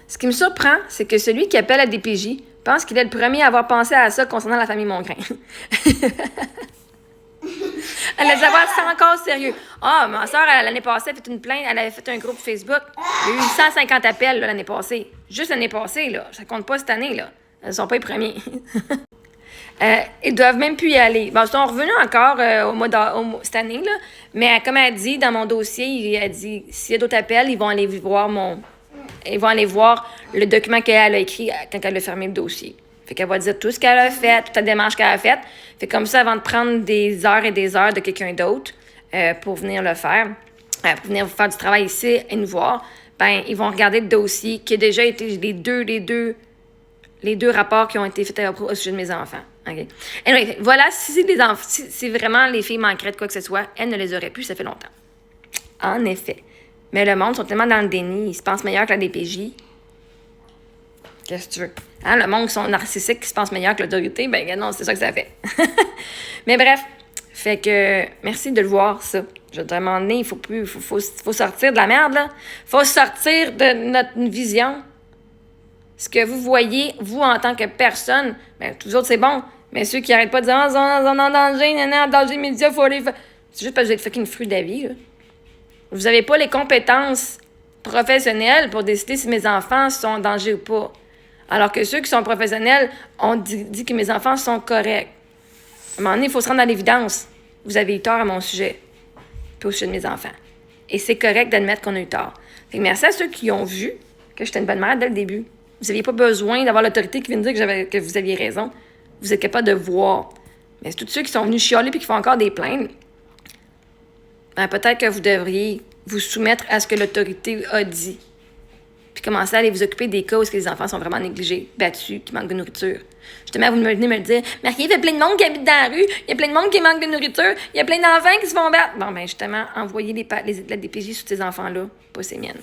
Ce qui me surprend, c'est que celui qui appelle la DPJ pense qu'il est le premier à avoir pensé à ça concernant la famille Mongrain. Elle a dit avoir ça encore sérieux. Ah, ma soeur, l'année passée, elle a fait une plainte, elle avait fait un groupe Facebook. Il y a eu 150 appels là, l'année passée. Juste l'année passée, là. Ça compte pas cette année, là. Elles sont pas les premiers. Ils doivent même plus y aller. Bon, ils sont revenus encore cette année, là. Mais comme elle dit, dans mon dossier, elle dit, s'il y a d'autres appels, ils vont aller voir le document qu'elle a écrit quand elle a fermé le dossier. Fait qu'elle va dire tout ce qu'elle a fait, toute la démarche qu'elle a faite. Fait comme ça, avant de prendre des heures et des heures de quelqu'un d'autre pour venir le faire, pour venir faire du travail ici et nous voir, ben ils vont regarder le dossier qui a déjà été les deux rapports qui ont été faits au sujet de mes enfants. Okay. Anyway, voilà, si vraiment les filles manqueraient de quoi que ce soit, elles ne les auraient plus, ça fait longtemps. En effet. Mais le monde sont tellement dans le déni, ils se pensent meilleurs que la DPJ. Qu'est-ce que tu veux? Hein, le monde qui sont narcissiques, qui se pensent meilleurs que l'autorité, ben non, c'est ça que ça fait. Mais bref, fait que merci de le voir, ça. Je veux dire, à un moment donné, il faut sortir de la merde, là. Faut sortir de notre vision. Ce que vous voyez, vous, en tant que personne, ben, tous les autres, c'est bon. Mais ceux qui arrêtent pas de dire, ils sont en danger, en danger immédiat, faut aller faire. C'est juste parce que vous êtes fucking fruit de la vie, là. Vous avez pas les compétences professionnelles pour décider si mes enfants sont en danger ou pas. Alors que ceux qui sont professionnels ont dit que mes enfants sont corrects. À un moment donné, il faut se rendre à l'évidence. Vous avez eu tort à mon sujet, puis au sujet de mes enfants. Et c'est correct d'admettre qu'on a eu tort. Fait que merci à ceux qui ont vu que j'étais une bonne mère dès le début. Vous n'aviez pas besoin d'avoir l'autorité qui vient de dire que vous aviez raison. Vous êtes capable de voir. Mais c'est tous ceux qui sont venus chialer puis qui font encore des plaintes, ben peut-être que vous devriez vous soumettre à ce que l'autorité a dit. Puis commencer à aller vous occuper des cas où les enfants sont vraiment négligés, battus, qui manquent de nourriture. Justement, vous venez me le dire, Marie, il y a plein de monde qui habite dans la rue, il y a plein de monde qui manque de nourriture, il y a plein d'enfants qui se font battre. Bon, ben justement, envoyez la DPJ sur ces enfants-là, pas ces miennes.